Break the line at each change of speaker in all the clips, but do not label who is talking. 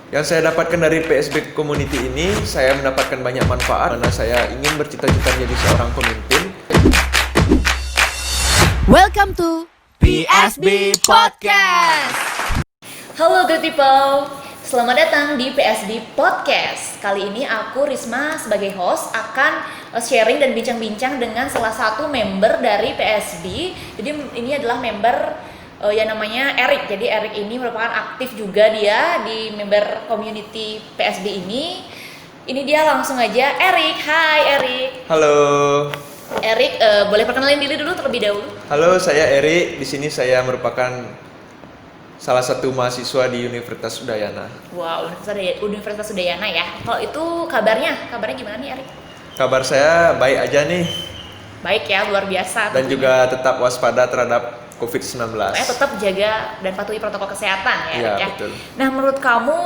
Yang saya dapatkan dari PSB Community ini, saya mendapatkan banyak manfaat karena saya ingin bercita-cita menjadi seorang pemimpin.
Welcome to PSB Podcast.
Halo good people, selamat datang di PSB Podcast. Kali ini aku Risma sebagai host akan sharing dan bincang-bincang dengan salah satu member dari PSB. Jadi ini adalah member yang namanya Erik. Jadi Erik ini merupakan aktif juga dia di member community PSB ini. Ini dia langsung aja, Erik. Hai Erik.
Halo.
Erik, boleh perkenalin diri dulu terlebih dahulu?
Halo, saya Erik. Di sini saya merupakan salah satu mahasiswa di Universitas Udayana.
Wow, Universitas Udayana ya. Kalau itu kabarnya gimana nih Erik?
Kabar saya baik aja nih.
Baik ya, luar biasa.
Dan juga tetap waspada terhadap COVID-19.
Tetap jaga dan patuhi protokol kesehatan ya,
Iya,
Erik ya.
betul.
Nah, menurut kamu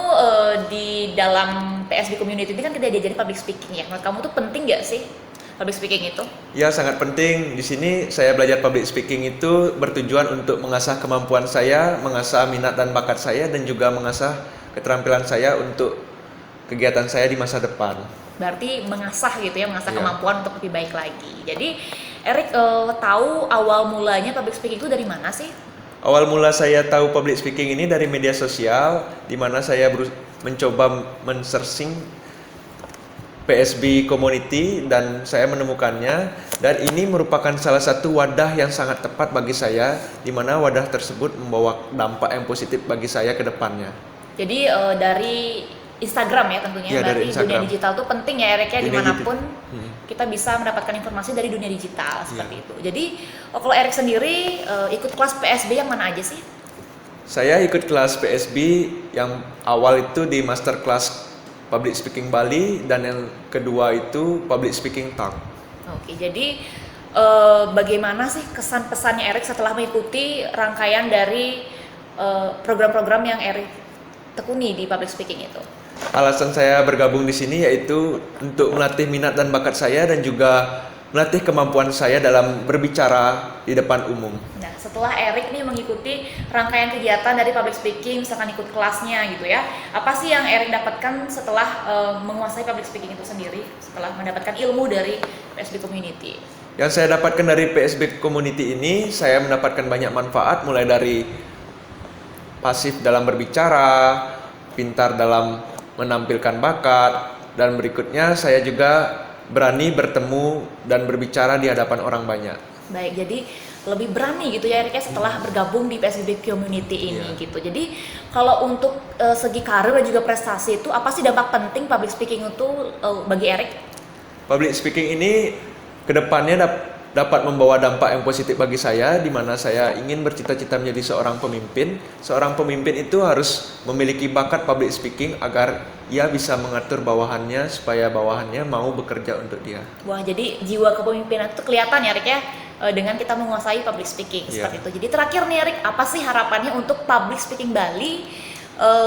di dalam PSB Community ini kan kita diajarin public speaking ya. Menurut kamu tuh penting nggak sih public speaking itu?
Ya, sangat penting. Di sini saya belajar public speaking itu bertujuan untuk mengasah kemampuan saya, mengasah minat dan bakat saya, dan juga mengasah keterampilan saya untuk kegiatan saya di masa depan.
Berarti mengasah gitu ya, mengasah
Iya.
kemampuan untuk lebih baik lagi. Jadi, Erik tahu awal mulanya public speaking itu dari mana sih?
Awal mula saya tahu public speaking ini dari media sosial, di mana saya mencoba men-searching PSB Community dan saya menemukannya, dan ini merupakan salah satu wadah yang sangat tepat bagi saya, di mana wadah tersebut membawa dampak yang positif bagi saya ke depannya.
Jadi dari Instagram ya tentunya,
Iya, dari
berarti
Instagram.
dunia digital tuh penting ya Erik ya,
Dunia
dimanapun kita bisa mendapatkan informasi dari dunia digital seperti itu. Jadi kalau Erik sendiri ikut kelas PSB yang mana aja sih?
Saya ikut kelas PSB yang awal itu di Masterclass Public Speaking Bali, dan yang kedua itu Public Speaking Talk.
Oke, jadi bagaimana sih kesan pesannya Erik setelah mengikuti rangkaian dari program-program yang Erik tekuni di public speaking itu?
Alasan saya bergabung di sini yaitu untuk melatih minat dan bakat saya dan juga melatih kemampuan saya dalam berbicara di depan umum.
Nah, setelah Erik nih mengikuti rangkaian kegiatan dari public speaking, misalkan ikut kelasnya gitu ya, apa sih yang Erik dapatkan setelah menguasai public speaking itu sendiri, setelah mendapatkan ilmu dari PSB Community?
Yang saya dapatkan dari PSB Community ini, saya mendapatkan banyak manfaat, mulai dari pasif dalam berbicara, pintar dalam menampilkan bakat, dan berikutnya saya juga berani bertemu dan berbicara di hadapan orang banyak.
Baik, jadi lebih berani gitu ya Erik ya setelah bergabung di PSB Community ini gitu. Jadi kalau untuk segi karir dan juga prestasi itu apa sih dampak penting public speaking itu bagi Erik?
Public speaking ini kedepannya dapat membawa dampak yang positif bagi saya, di mana saya ingin bercita-cita menjadi seorang pemimpin. Seorang pemimpin itu harus memiliki bakat public speaking agar ia bisa mengatur bawahannya supaya bawahannya mau bekerja untuk dia.
Wah, jadi jiwa kepemimpinan itu kelihatan ya Erik ya dengan kita menguasai public speaking seperti itu. Jadi terakhir nih Erik, apa sih harapannya untuk public speaking Bali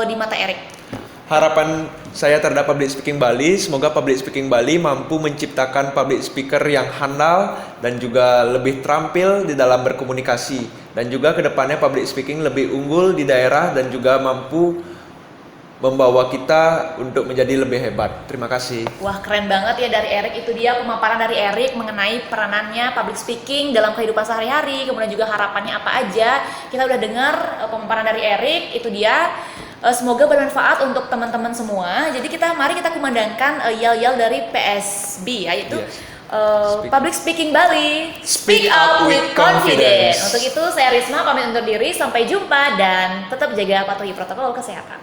di mata Erik?
Harapan saya terhadap Public Speaking Bali, semoga Public Speaking Bali mampu menciptakan public speaker yang handal dan juga lebih terampil di dalam berkomunikasi, dan juga kedepannya public speaking lebih unggul di daerah dan juga mampu membawa kita untuk menjadi lebih hebat. Terima kasih.
Wah, keren banget ya dari Erik. Itu dia pemaparan dari Erik mengenai peranannya public speaking dalam kehidupan sehari-hari, kemudian juga harapannya apa aja. Kita udah dengar pemaparan dari Erik, itu dia. Semoga bermanfaat untuk teman-teman semua. Jadi mari kita kumandangkan yel-yel dari PSB, yaitu Public Speaking Bali, Speak Up with Confidence. Untuk itu saya Risma pamit undur diri, sampai jumpa dan tetap jaga patuhi protokol kesehatan.